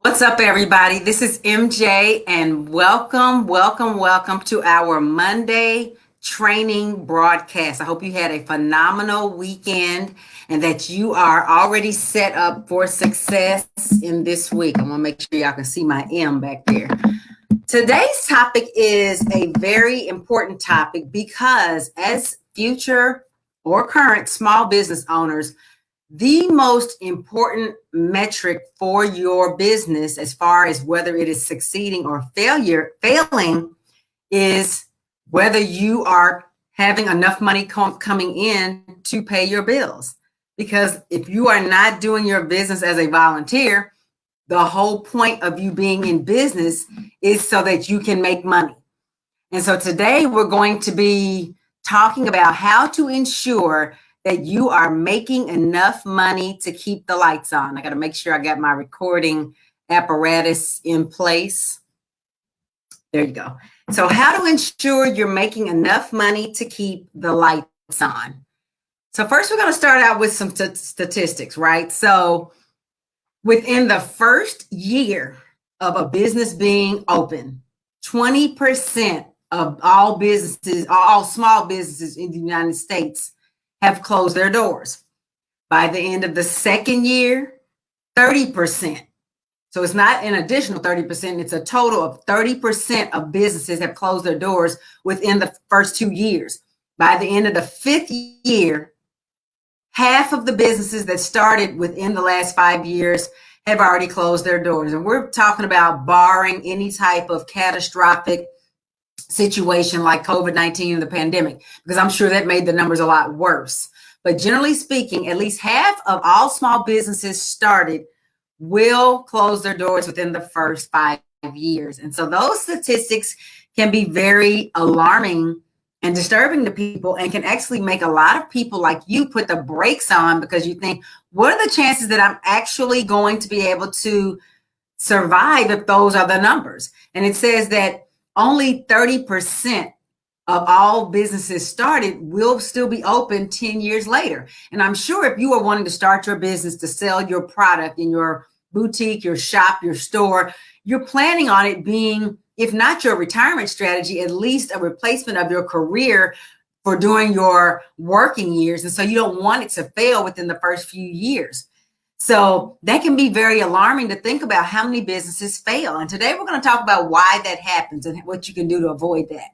What's up, everybody? This is MJ, and welcome to our Monday training broadcast. I hope you had a phenomenal weekend and that you are already set up for success in this week. I'm gonna make sure y'all can see my M back there. Today's topic is a very important topic because, as future or current small business owners, the most important metric for your business as far as whether it is succeeding or failing is whether you are having enough money coming in to pay your bills. Because if you are not doing your business as a volunteer, the whole point of you being in business is so that you can make money. And so today we're going to be talking about how to ensure that you are making enough money to keep the lights on. I got to make sure I got my recording apparatus in place. There you go. So how to ensure you're making enough money to keep the lights on. So first we're going to start out with some statistics, right? So within the first year of a business being open, 20% of all businesses, all small businesses in the United States have closed their doors. By the end of the second year, 30%. So it's not an additional 30%, it's a total of 30% of businesses have closed their doors within the first 2 years. By the end of the fifth year, half of the businesses that started within the last 5 years have already closed their doors. And we're talking about barring any type of catastrophic situation like COVID-19 and the pandemic, because I'm sure that made the numbers a lot worse. But generally speaking, at least half of all small businesses started will close their doors within the first 5 years. And so those statistics can be very alarming and disturbing to people and can actually make a lot of people like you put the brakes on because you think, what are the chances that I'm actually going to be able to survive if those are the numbers? And it says that only 30% of all businesses started will still be open 10 years later. And I'm sure if you are wanting to start your business to sell your product in your boutique, your shop, your store, you're planning on it being, if not your retirement strategy, at least a replacement of your career for during your working years. And so you don't want it to fail within the first few years. So that can be very alarming to think about how many businesses fail. And today we're going to talk about why that happens and what you can do to avoid that.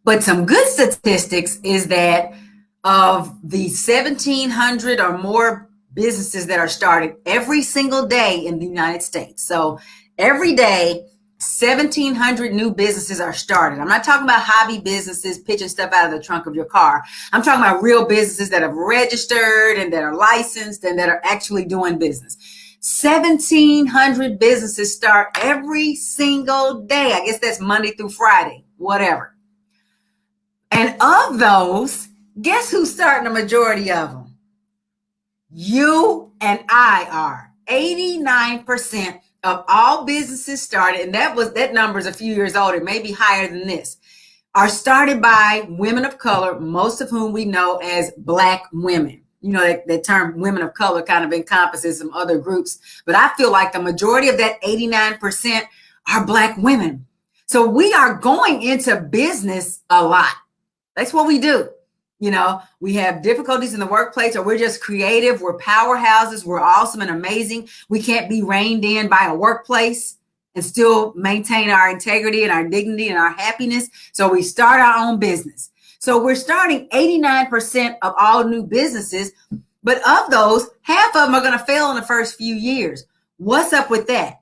But some good statistics is that of the 1,700 or more businesses that are started every single day in the United States. So every day, 1,700 new businesses are started. I'm not talking about hobby businesses pitching stuff out of the trunk of your car. I'm talking about real businesses that have registered and that are licensed and that are actually doing business. 1,700 businesses start every single day. I guess that's Monday through Friday, whatever. And of those, guess who's starting the majority of them? You and I are. 89% of all businesses started, and that number is a few years old, it may be higher than this, are started by women of color, most of whom we know as Black women. You know, that term women of color kind of encompasses some other groups, but I feel like the majority of that 89% are Black women. So we are going into business a lot. That's what we do. You know, we have difficulties in the workplace, or we're just creative. We're powerhouses. We're awesome and amazing. We can't be reined in by a workplace and still maintain our integrity and our dignity and our happiness. So we start our own business. So we're starting 89% of all new businesses, but of those, half of them are going to fail in the first few years. What's up with that?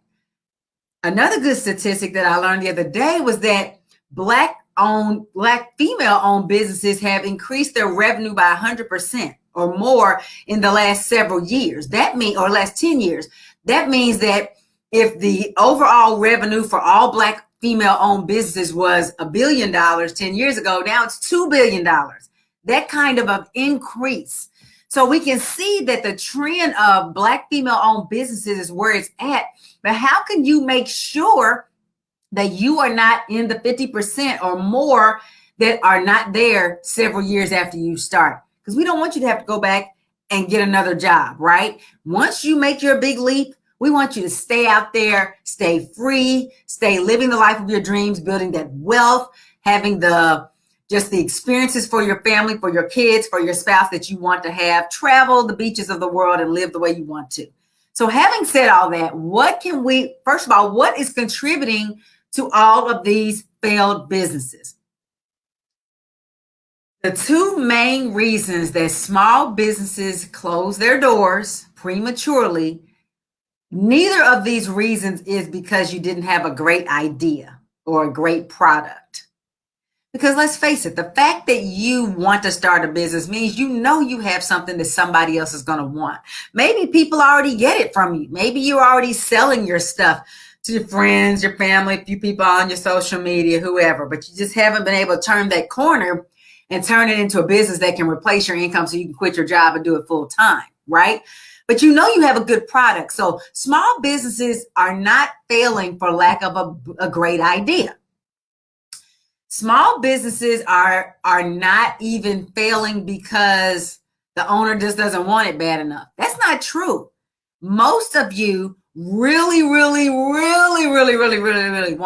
Another good statistic that I learned the other day was that Black female-owned businesses have increased their revenue by 100% or more in the last several years. Or last 10 years. That means that if the overall revenue for all Black female-owned businesses was $1 billion 10 years ago, now it's $2 billion. That kind of an increase. So we can see that the trend of Black female-owned businesses is where it's at. But how can you make sure that you are not in the 50% or more that are not there several years after you start? Because we don't want you to have to go back and get another job, right? Once you make your big leap, We want you to stay out there, stay free, stay living the life of your dreams, building that wealth, having just the experiences for your family, for your kids, for your spouse that you want to have, travel the beaches of the world and live the way you want to. So having said all that, first of all, what is contributing to all of these failed businesses? The two main reasons that small businesses close their doors prematurely, neither of these reasons is because you didn't have a great idea or a great product. Because let's face it, the fact that you want to start a business means you know you have something that somebody else is going to want. Maybe people already get it from you. Maybe you're already selling your stuff to your friends, your family, a few people on your social media, whoever, but you just haven't been able to turn that corner and turn it into a business that can replace your income so you can quit your job and do it full time, right? But you know you have a good product. So small businesses are not failing for lack of a great idea. Small businesses are not even failing because the owner just doesn't want it bad enough. That's not true. Most of you really want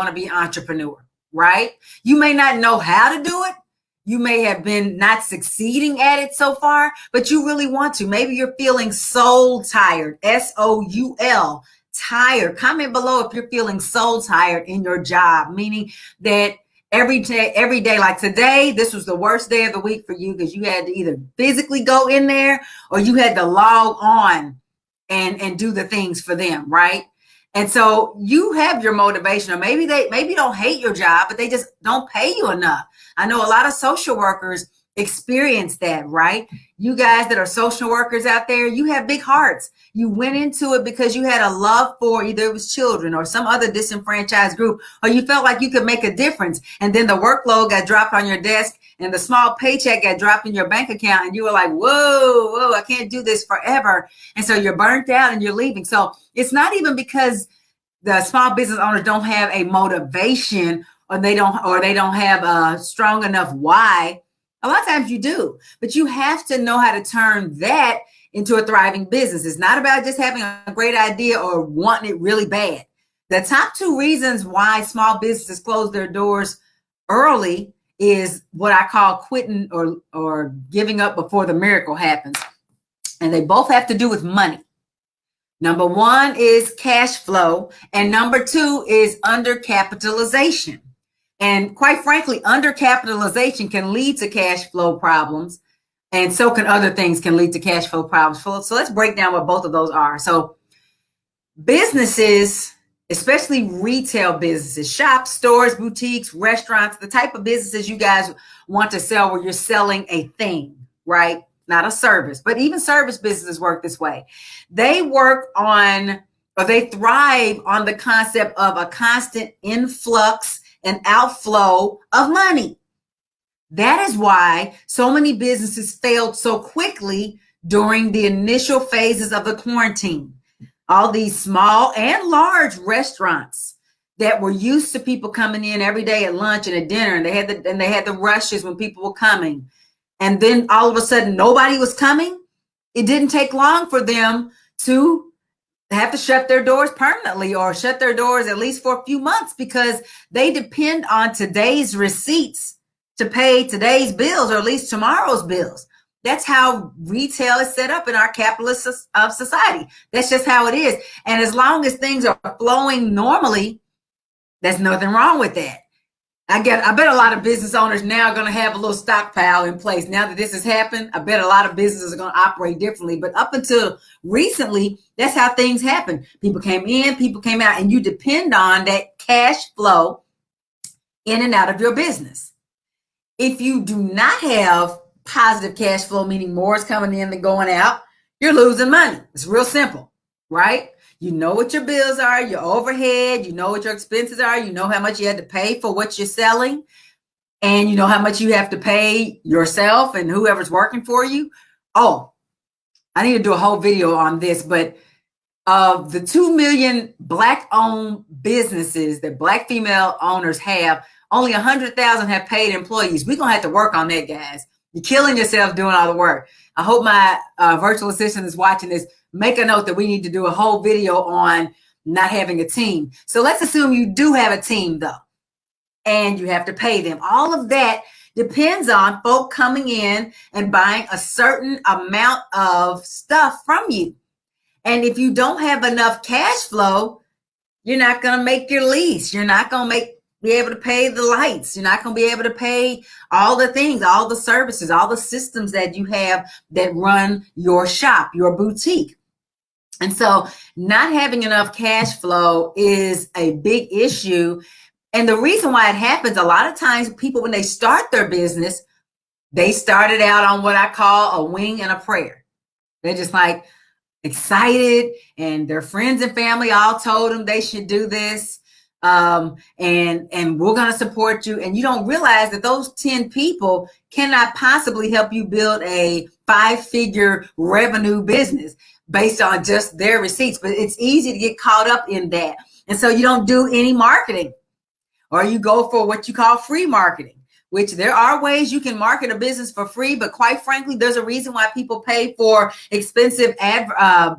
to be an entrepreneur, right? You may not know how to do it. You may have been not succeeding at it so far, but you really want to. Maybe you're feeling soul tired, SOUL, tired. Comment below if you're feeling soul tired in your job, meaning that every day, like today, this was the worst day of the week for you because you had to either physically go in there or you had to log on and do the things for them, right? And so you have your motivation, or maybe you don't hate your job, but they just don't pay you enough. I know a lot of social workers experience that, right? You guys that are social workers out there, you have big hearts. You went into it because you had a love for either it was children or some other disenfranchised group, or you felt like you could make a difference. And then the workload got dropped on your desk and the small paycheck got dropped in your bank account. And you were like, whoa, I can't do this forever. And so you're burnt out and you're leaving. So it's not even because the small business owners don't have a motivation or they don't have a strong enough why. A lot of times you do, but you have to know how to turn that into a thriving business. It's not about just having a great idea or wanting it really bad. The top two reasons why small businesses close their doors early is what I call quitting or giving up before the miracle happens. And they both have to do with money. Number one is cash flow, and number two is undercapitalization. And quite frankly, undercapitalization can lead to cash flow problems, and so can other things can lead to cash flow problems. So let's break down what both of those are. So businesses, especially retail businesses, shops, stores, boutiques, restaurants, the type of businesses you guys want to sell where you're selling a thing, right? Not a service, but even service businesses work this way. They work on, or they thrive on the concept of a constant influx and outflow of money. That is why so many businesses failed so quickly during the initial phases of the quarantine. All these small and large restaurants that were used to people coming in every day at lunch and at dinner, and they had the rushes when people were coming. And then all of a sudden nobody was coming. It didn't take long for them to have to shut their doors permanently or shut their doors at least for a few months because they depend on today's receipts to pay today's bills or at least tomorrow's bills. That's how retail is set up in our capitalist society. That's just how it is. And as long as things are flowing normally, there's nothing wrong with that. I bet a lot of business owners now are going to have a little stockpile in place. Now that this has happened, I bet a lot of businesses are going to operate differently. But up until recently, that's how things happen. People came in, people came out, and you depend on that cash flow in and out of your business. If you do not have positive cash flow, meaning more is coming in than going out, you're losing money. It's real simple, right? You know what your bills are, your overhead, you know what your expenses are, you know how much you had to pay for what you're selling, and you know how much you have to pay yourself and whoever's working for you. Oh, I need to do a whole video on this, but of the 2 million Black-owned businesses that Black female owners have, only 100,000 have paid employees. We're going to have to work on that, guys. You're killing yourself doing all the work. I hope my virtual assistant is watching this. Make a note that we need to do a whole video on not having a team. So let's assume you do have a team though, and you have to pay them. All of that depends on folk coming in and buying a certain amount of stuff from you. And if you don't have enough cash flow, you're not going to make your lease. You're not going to be able to pay the lights. You're not going to be able to pay all the things, all the services, all the systems that you have that run your shop, your boutique. And so not having enough cash flow is a big issue. And the reason why it happens, a lot of times people, when they start their business, they started out on what I call a wing and a prayer. They're just like excited, and their friends and family all told them they should do this. And we're going to support you. And you don't realize that those 10 people cannot possibly help you build a 5-figure revenue business based on just their receipts. But it's easy to get caught up in that. And so you don't do any marketing, or you go for what you call free marketing, which there are ways you can market a business for free. But quite frankly, there's a reason why people pay for expensive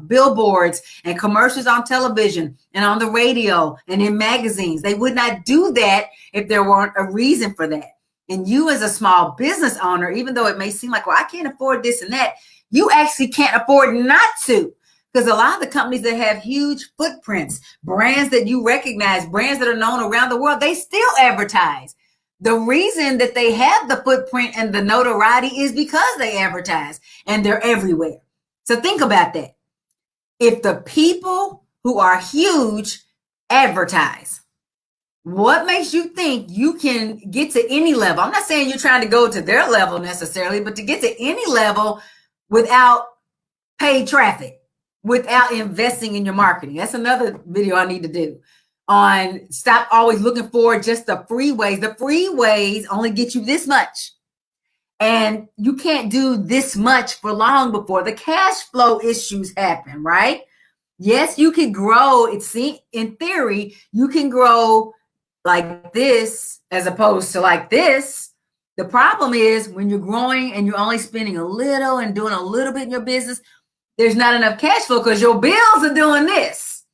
billboards and commercials on television and on the radio and in magazines. They would not do that if there weren't a reason for that. And you as a small business owner, even though it may seem like, well, I can't afford this and that, you actually can't afford not to. Because a lot of the companies that have huge footprints, brands that you recognize, brands that are known around the world, they still advertise. The reason that they have the footprint and the notoriety is because they advertise, and they're everywhere. So think about that. If the people who are huge advertise, what makes you think you can get to any level? I'm not saying you're trying to go to their level necessarily, but to get to any level without paid traffic, without investing in your marketing. That's another video I need to do on stop always looking for just the freeways. The freeways only get you this much. And you can't do this much for long before the cash flow issues happen, right? Yes, you can grow. It's in theory, you can grow like this as opposed to like this. The problem is when you're growing and you're only spending a little and doing a little bit in your business, there's not enough cash flow because your bills are doing this.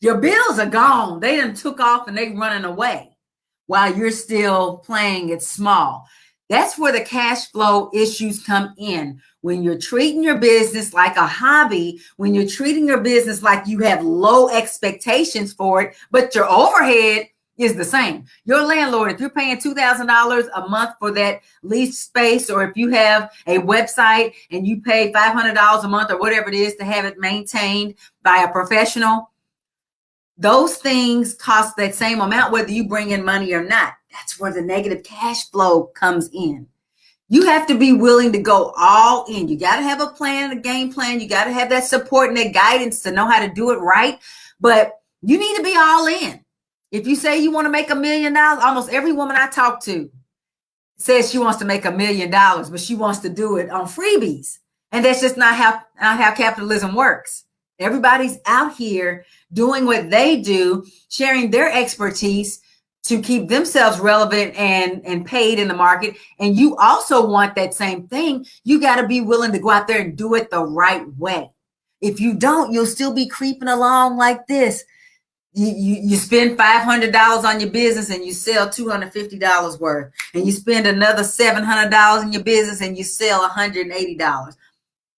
Your bills are gone. They done took off and they running away while you're still playing it small. That's where the cash flow issues come in. When you're treating your business like a hobby, when you're treating your business like you have low expectations for it, but your overhead is the same. Your landlord, if you're paying $2,000 a month for that leased space, or if you have a website and you pay $500 a month or whatever it is to have it maintained by a professional, those things cost that same amount whether you bring in money or not. That's where the negative cash flow comes in. You have to be willing to go all in. You got to have a plan, a game plan. You got to have that support and that guidance to know how to do it right. But you need to be all in. If you say you want to make $1 million, almost every woman I talk to says she wants to make $1 million, but she wants to do it on freebies. And that's just not how capitalism works. Everybody's out here doing what they do, sharing their expertise to keep themselves relevant and paid in the market. And you also want that same thing. You got to be willing to go out there and do it the right way. If you don't, you'll still be creeping along like this. You spend $500 on your business and you sell $250 worth, and you spend another $700 in your business and you sell $180.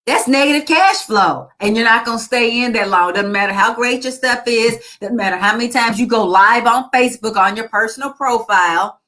That's negative cash flow, and you're not going to stay in that long. Doesn't matter how great your stuff is. Doesn't matter how many times you go live on Facebook on your personal profile.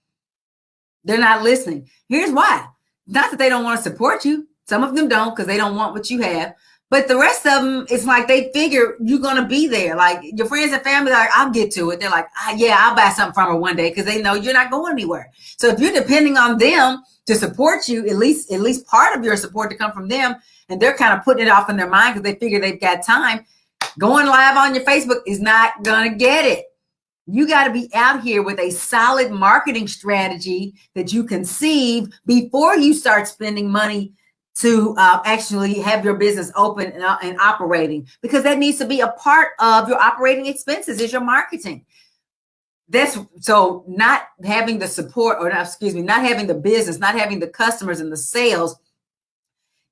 They're not listening. Here's why. Not that they don't want to support you. Some of them don't because they don't want what you have. But the rest of them, it's like they figure you're going to be there. Like your friends and family are like, I'll get to it. They're like, yeah, I'll buy something from her one day because they know you're not going anywhere. So if you're depending on them to support you, at least part of your support to come from them, and they're kind of putting it off in their mind because they figure they've got time, going live on your Facebook is not going to get it. You got to be out here with a solid marketing strategy that you conceive before you start spending money to actually have your business open and operating, because that needs to be a part of your operating expenses is your marketing. That's so not having the support, or not, excuse me, not having the business, not having the customers and the sales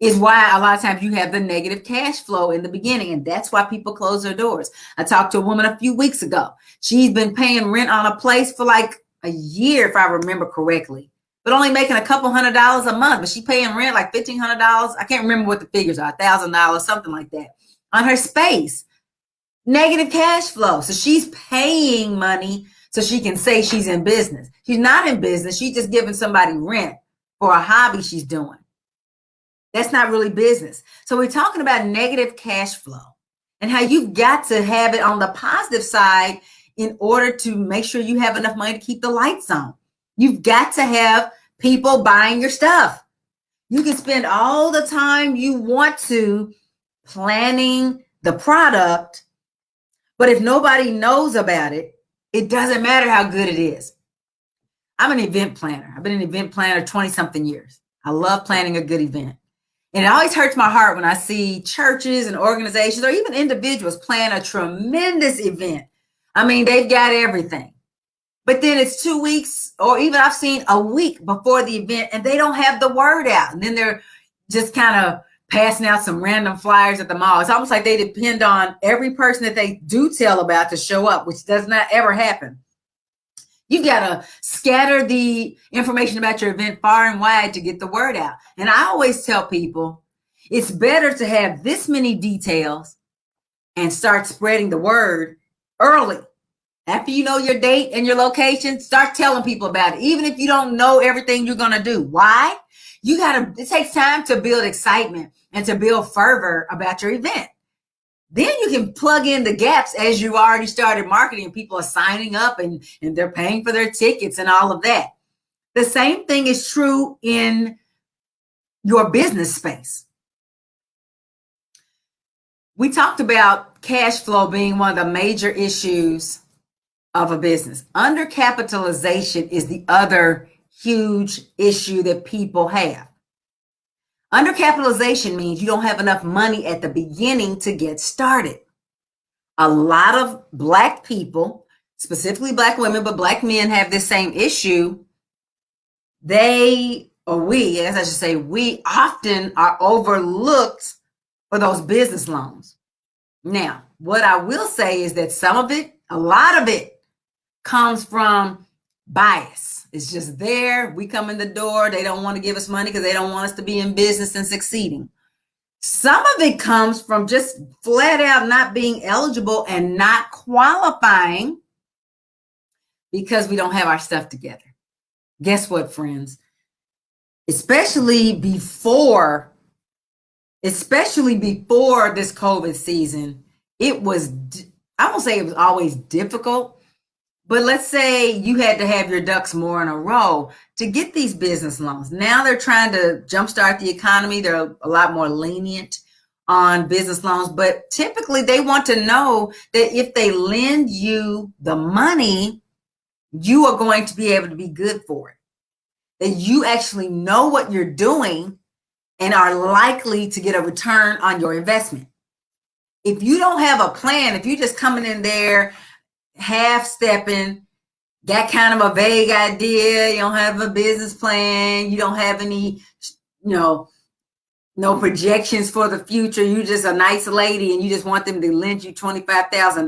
is why a lot of times you have the negative cash flow in the beginning. And that's why people close their doors. I talked to a woman a few weeks ago. She's been paying rent on a place for like a year, if I remember correctly, but only making a couple $100s a month. But she's paying rent like $1,500. I can't remember what the figures are, $1,000, something like that, on her space. Negative cash flow. So she's paying money so she can say she's in business. She's not in business. She's just giving somebody rent for a hobby she's doing. That's not really business. So we're talking about negative cash flow and how you've got to have it on the positive side in order to make sure you have enough money to keep the lights on. You've got to have people buying your stuff. You can spend all the time you want to planning the product, but if nobody knows about it, it doesn't matter how good it is. I'm an event planner. I've been an event planner 20 something years. I love planning a good event. And it always hurts my heart when I see churches and organizations or even individuals plan a tremendous event. I mean, they've got everything. But then it's 2 weeks, or even I've seen a week before the event, and they don't have the word out. And then they're just kind of passing out some random flyers at the mall. It's almost like they depend on every person that they do tell about to show up, which does not ever happen. You've got to scatter the information about your event far and wide to get the word out. And I always tell people it's better to have this many details and start spreading the word early. After you know your date and your location, start telling people about it, even if you don't know everything you're going to do. Why? It takes time to build excitement and to build fervor about your event. Then you can plug in the gaps as you already started marketing. People are signing up and they're paying for their tickets and all of that. The same thing is true in your business space. We talked about cash flow being one of the major issues of a business. Undercapitalization is the other huge issue that people have. Undercapitalization means you don't have enough money at the beginning to get started. A lot of Black people, specifically Black women, but Black men have this same issue. We often are overlooked for those business loans. Now, what I will say is that a lot of it comes from bias. It's just there. We come in the door. They don't want to give us money because they don't want us to be in business and succeeding. Some of it comes from just flat out not being eligible and not qualifying because we don't have our stuff together. Guess what, friends? Especially before this COVID season, I won't say it was always difficult, but let's say you had to have your ducks more in a row to get these business loans. Now they're trying to jumpstart the economy. They're a lot more lenient on business loans, but typically they want to know that if they lend you the money, you are going to be able to be good for it. That you actually know what you're doing and are likely to get a return on your investment. If you don't have a plan, if you're just coming in there half-stepping, got kind of a vague idea, you don't have a business plan, you don't have any, no projections for the future, you're just a nice lady and you just want them to lend you $25,000, a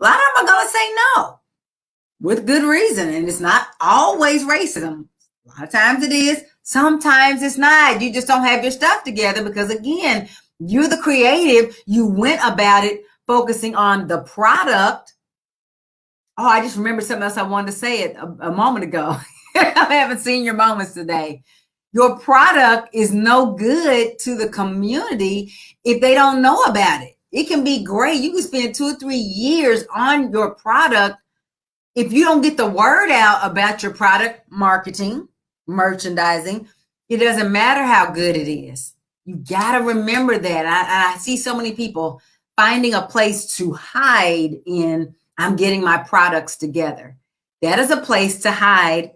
lot of them are going to say no with good reason. And it's not always racism. A lot of times it is. Sometimes it's not. You just don't have your stuff together because, again, you're the creative. You went about it focusing on the product. Oh, I just remembered something else I wanted to say it a moment ago. I haven't seen your moments today. Your product is no good to the community if they don't know about it. It can be great. You can spend 2 or 3 years on your product. If you don't get the word out about your product, marketing, merchandising, it doesn't matter how good it is. You got to remember that. I see so many people finding a place to hide in. I'm getting my products together. That is a place to hide.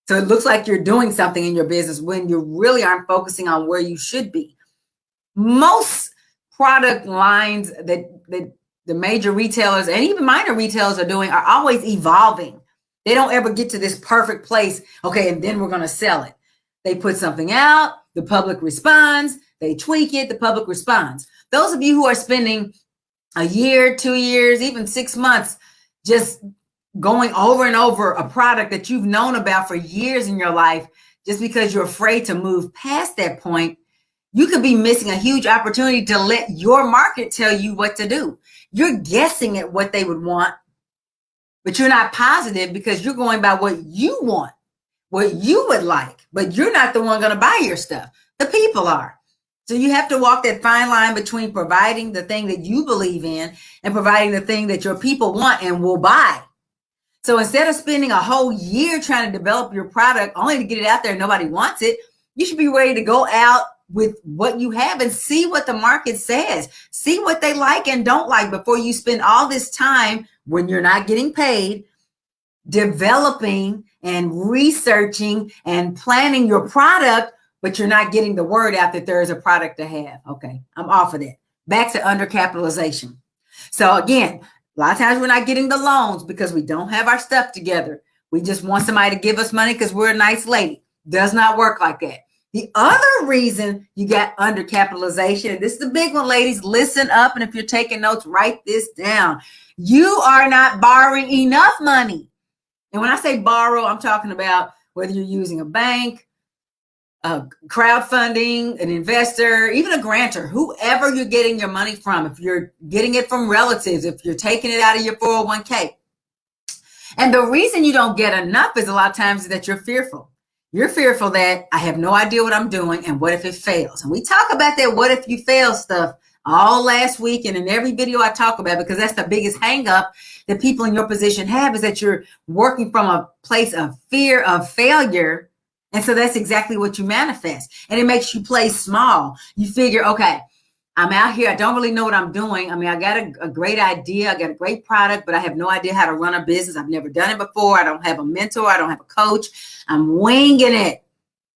So it looks like you're doing something in your business when you really aren't focusing on where you should be. Most product lines that the major retailers and even minor retailers are doing are always evolving. They don't ever get to this perfect place. Okay, and then we're going to sell it. They put something out, the public responds, they tweak it, the public responds. Those of you who are spending a year, 2 years, even 6 months just going over and over a product that you've known about for years in your life, just because you're afraid to move past that point, you could be missing a huge opportunity to let your market tell you what to do. You're guessing at what they would want, but you're not positive because you're going by what you want, what you would like, but you're not the one going to buy your stuff. The people are. So you have to walk that fine line between providing the thing that you believe in and providing the thing that your people want and will buy. So instead of spending a whole year trying to develop your product only to get it out there and nobody wants it, you should be ready to go out with what you have and see what the market says. See what they like and don't like before you spend all this time when you're not getting paid developing and researching and planning your product, but you're not getting the word out that there is a product to have. Okay, I'm off of that. Back to undercapitalization. So again, a lot of times we're not getting the loans because we don't have our stuff together. We just want somebody to give us money because we're a nice lady. Does not work like that. The other reason you got undercapitalization, and this is the big one, ladies, listen up. And if you're taking notes, write this down. You are not borrowing enough money. And when I say borrow, I'm talking about whether you're using a bank, crowdfunding, an investor, even a grantor, whoever you're getting your money from, if you're getting it from relatives, if you're taking it out of your 401k. And the reason you don't get enough is a lot of times that you're fearful. You're fearful that I have no idea what I'm doing and what if it fails? And we talk about that what if you fail stuff all last week and in every video I talk about, because that's the biggest hang up that people in your position have, is that you're working from a place of fear of failure. And so that's exactly what you manifest. And it makes you play small. You figure, okay, I'm out here. I don't really know what I'm doing. I mean, I got a great idea. I got a great product, but I have no idea how to run a business. I've never done it before. I don't have a mentor. I don't have a coach. I'm winging it,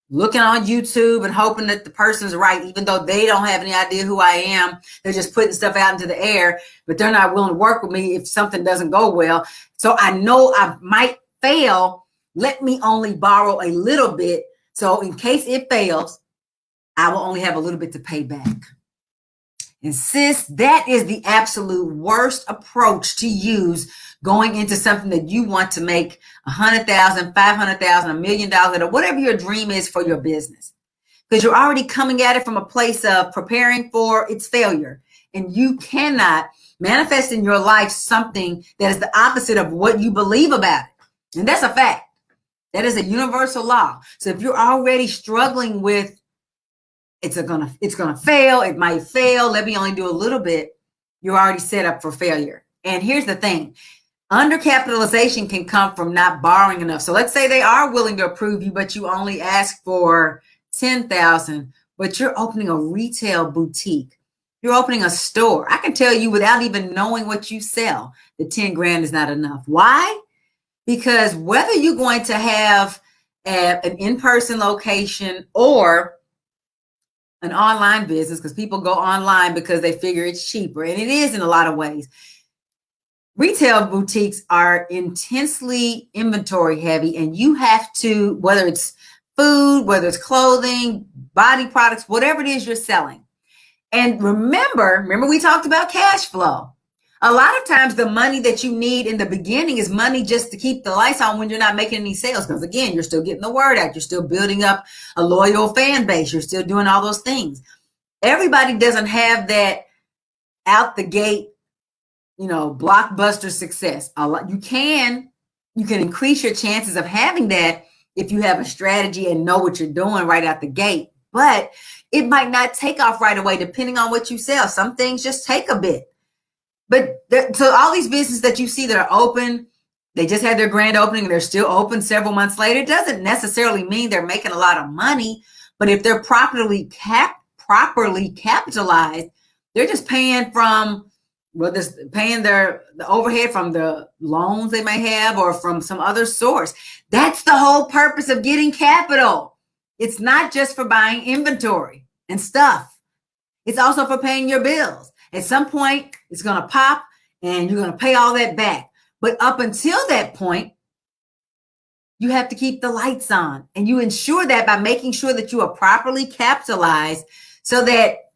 looking on YouTube and hoping that the person's right, even though they don't have any idea who I am. They're just putting stuff out into the air, but they're not willing to work with me if something doesn't go well. So I know I might fail. Let me only borrow a little bit. So in case it fails, I will only have a little bit to pay back. And sis, that is the absolute worst approach to use going into something that you want to make $100,000, $500,000, $1 million, or whatever your dream is for your business. Because you're already coming at it from a place of preparing for its failure. And you cannot manifest in your life something that is the opposite of what you believe about it. And that's a fact. That is a universal law. So if you're already struggling with it's gonna fail, it might fail, let me only do a little bit, you're already set up for failure. And here's the thing. Undercapitalization can come from not borrowing enough. So let's say they are willing to approve you, but you only ask for $10,000, but you're opening a retail boutique. You're opening a store. I can tell you without even knowing what you sell, the 10 grand is not enough. Why? Because whether you're going to have an in-person location or an online business, because people go online because they figure it's cheaper, and it is in a lot of ways. Retail boutiques are intensely inventory heavy, and you have to, whether it's food, whether it's clothing, body products, whatever it is you're selling. And remember we talked about cash flow. A lot of times the money that you need in the beginning is money just to keep the lights on when you're not making any sales. Because again, you're still getting the word out. You're still building up a loyal fan base. You're still doing all those things. Everybody doesn't have that out the gate, blockbuster success. You can increase your chances of having that if you have a strategy and know what you're doing right out the gate. But it might not take off right away depending on what you sell. Some things just take a bit. But so all these businesses that you see that are open, they just had their grand opening and they're still open several months later. It doesn't necessarily mean they're making a lot of money, but if they're properly capitalized, they're just paying from, paying the overhead from the loans they may have or from some other source. That's the whole purpose of getting capital. It's not just for buying inventory and stuff. It's also for paying your bills. At some point, it's going to pop and you're going to pay all that back. But up until that point, you have to keep the lights on, and you ensure that by making sure that you are properly capitalized so that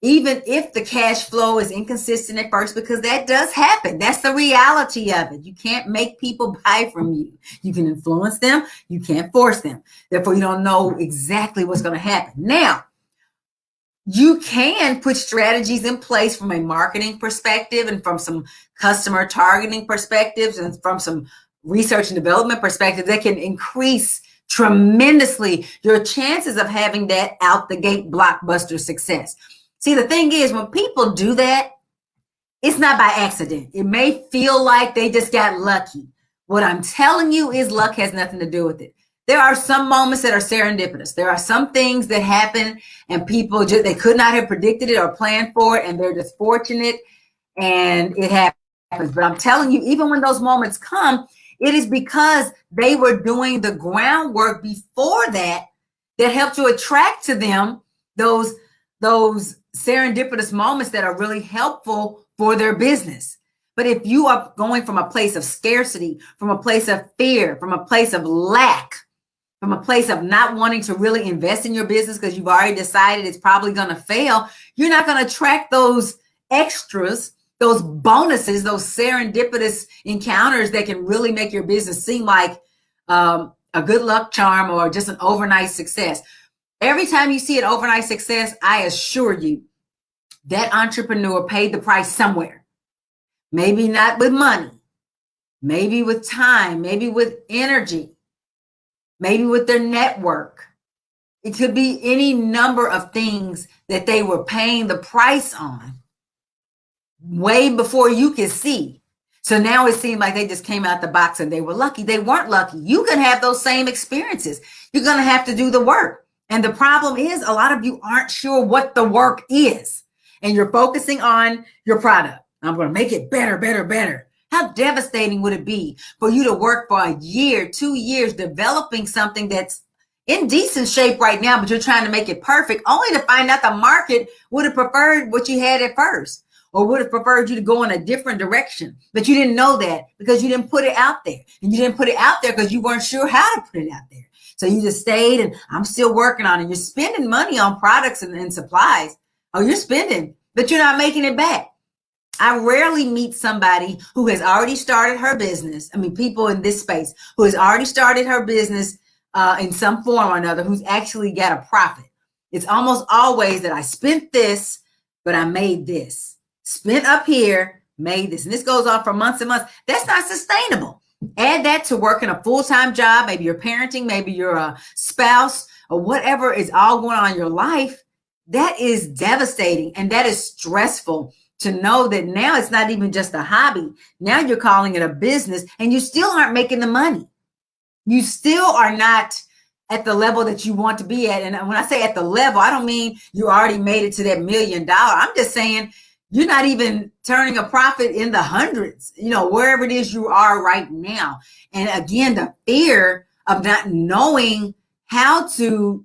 even if the cash flow is inconsistent at first, because that does happen. That's the reality of it. You can't make people buy from you. You can influence them. You can't force them. Therefore, you don't know exactly what's going to happen. Now, you can put strategies in place from a marketing perspective and from some customer targeting perspectives and from some research and development perspective that can increase tremendously your chances of having that out the gate blockbuster success. See, the thing is, when people do that, it's not by accident. It may feel like they just got lucky. What I'm telling you is luck has nothing to do with it. There are some moments that are serendipitous. There are some things that happen and people just, they could not have predicted it or planned for it, and they're just fortunate and it happens. But I'm telling you, even when those moments come, it is because they were doing the groundwork before that that helped to attract to them those serendipitous moments that are really helpful for their business. But if you are going from a place of scarcity, from a place of fear, from a place of lack, from a place of not wanting to really invest in your business because you've already decided it's probably going to fail, you're not going to attract those extras, those bonuses, those serendipitous encounters that can really make your business seem like a good luck charm or just an overnight success. Every time you see an overnight success, I assure you that entrepreneur paid the price somewhere. Maybe not with money, maybe with time, maybe with energy, maybe with their network. It could be any number of things that they were paying the price on way before you could see. So now it seemed like they just came out the box and they were lucky. They weren't lucky. You can have those same experiences. You're going to have to do the work. And the problem is a lot of you aren't sure what the work is. And you're focusing on your product. I'm going to make it better, better, better. How devastating would it be for you to work for a year, 2 years, developing something that's in decent shape right now, but you're trying to make it perfect, only to find out the market would have preferred what you had at first, or would have preferred you to go in a different direction. But you didn't know that because you didn't put it out there. And you didn't put it out there because you weren't sure how to put it out there. So you just stayed, and I'm still working on it. You're spending money on products and supplies. Oh, you're spending, but you're not making it back. I rarely meet somebody who has already started her business. I mean, people in this space who has already started her business in some form or another, who's actually got a profit. It's almost always that I spent this, but I made this. Spent up here, made this. And this goes on for months and months. That's not sustainable. Add that to working a full-time job. Maybe you're parenting, maybe you're a spouse, or whatever is all going on in your life. That is devastating, and that is stressful. To know that now it's not even just a hobby. Now you're calling it a business, and you still aren't making the money. You still are not at the level that you want to be at. And when I say at the level, I don't mean you already made it to that $1 million. I'm just saying you're not even turning a profit in the hundreds, wherever it is you are right now. And again, the fear of not knowing how to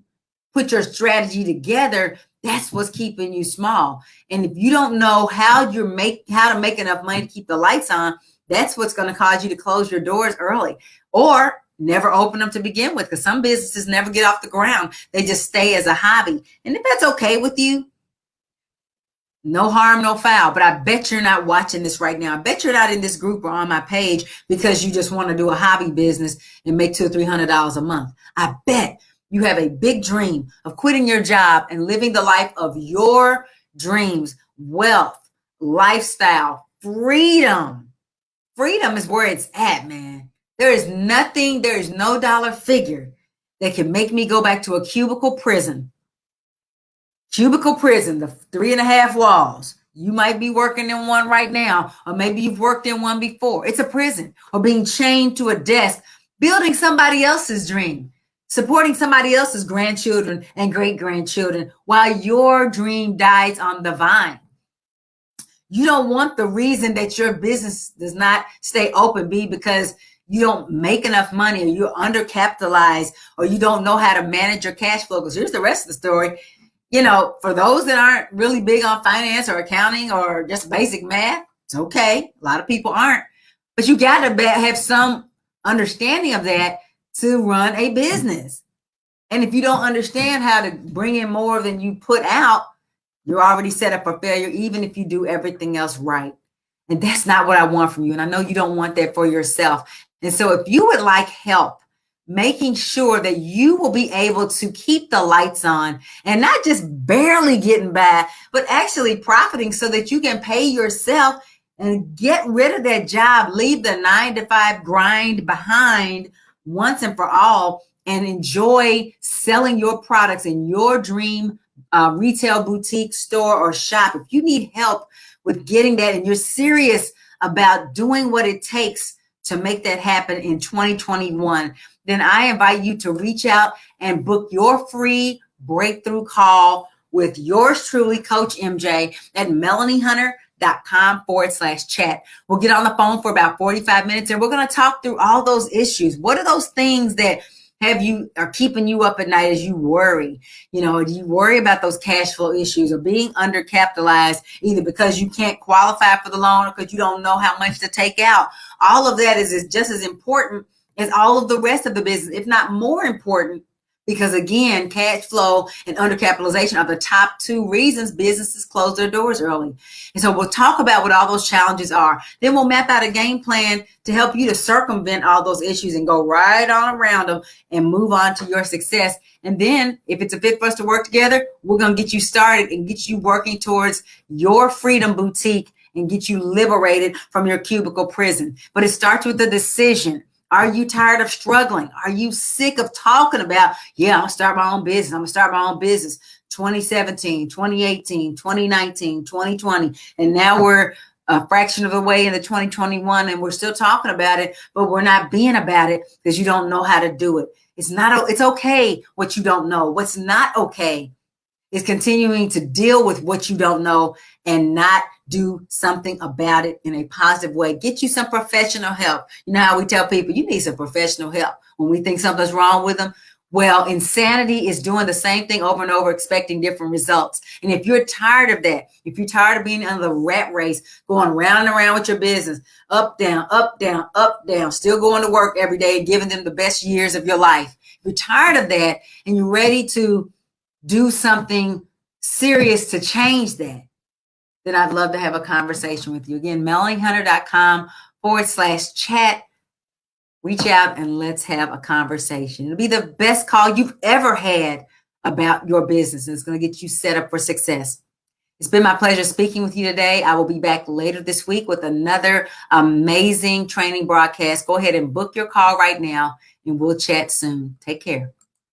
put your strategy together, that's what's keeping you small. And if you don't know how to make enough money to keep the lights on, that's what's going to cause you to close your doors early or never open them to begin with, because some businesses never get off the ground. They just stay as a hobby. And if that's okay with you, no harm, no foul. But I bet you're not watching this right now. I bet you're not in this group or on my page because you just want to do a hobby business and make $200 or $300 a month. I bet you have a big dream of quitting your job and living the life of your dreams, wealth, lifestyle, freedom. Freedom is where it's at, man. There is no dollar figure that can make me go back to a cubicle prison. Cubicle prison, the 3.5 walls. You might be working in one right now, or maybe you've worked in one before. It's a prison. Or being chained to a desk, building somebody else's dream, supporting somebody else's grandchildren and great-grandchildren while your dream dies on the vine. You don't want the reason that your business does not stay open be because you don't make enough money, or you're undercapitalized, or you don't know how to manage your cash flow. Because here's the rest of the story. For those that aren't really big on finance or accounting or just basic math, It's okay. A lot of people aren't, but you got to have some understanding of that to run a business. And if you don't understand how to bring in more than you put out, you're already set up for failure, even if you do everything else right. And that's not what I want from you. And I know you don't want that for yourself. And so if you would like help making sure that you will be able to keep the lights on and not just barely getting by, but actually profiting so that you can pay yourself and get rid of that job, leave the 9 to 5 grind behind once and for all, and enjoy selling your products in your dream retail boutique store or shop. If you need help with getting that and you're serious about doing what it takes to make that happen in 2021, then I invite you to reach out and book your free breakthrough call with yours truly, Coach MJ, at MelanieHunter.com/chat. We'll get on the phone for about 45 minutes and we're going to talk through all those issues. What are those things that are keeping you up at night as you worry? You know, do you worry about those cash flow issues or being undercapitalized, either because you can't qualify for the loan or because you don't know how much to take out? All of that is just as important as all of the rest of the business, if not more important, because again, cash flow and undercapitalization are the top 2 reasons businesses close their doors early. And so we'll talk about what all those challenges are. Then we'll map out a game plan to help you to circumvent all those issues and go right on around them and move on to your success. And then if it's a fit for us to work together, we're going to get you started and get you working towards your freedom boutique and get you liberated from your cubicle prison. But it starts with the decision. Are you tired of struggling? Are you sick of talking about, yeah, I'm going to start my own business. I'm going to start my own business 2017, 2018, 2019, 2020. And now we're a fraction of the way into 2021 and we're still talking about it, but we're not being about it because you don't know how to do it. It's okay what you don't know. What's not okay is continuing to deal with what you don't know and not do something about it in a positive way. Get you some professional help. You know how we tell people you need some professional help when we think something's wrong with them? Well, insanity is doing the same thing over and over, expecting different results. And if you're tired of that, if you're tired of being under the rat race, going round and around with your business, up, down, up, down, up, down, still going to work every day, giving them the best years of your life. If you're tired of that and you're ready to do something serious to change that, then I'd love to have a conversation with you. Again, MelanieHunter.com/chat. Reach out and let's have a conversation. It'll be the best call you've ever had about your business. And it's going to get you set up for success. It's been my pleasure speaking with you today. I will be back later this week with another amazing training broadcast. Go ahead and book your call right now and we'll chat soon. Take care.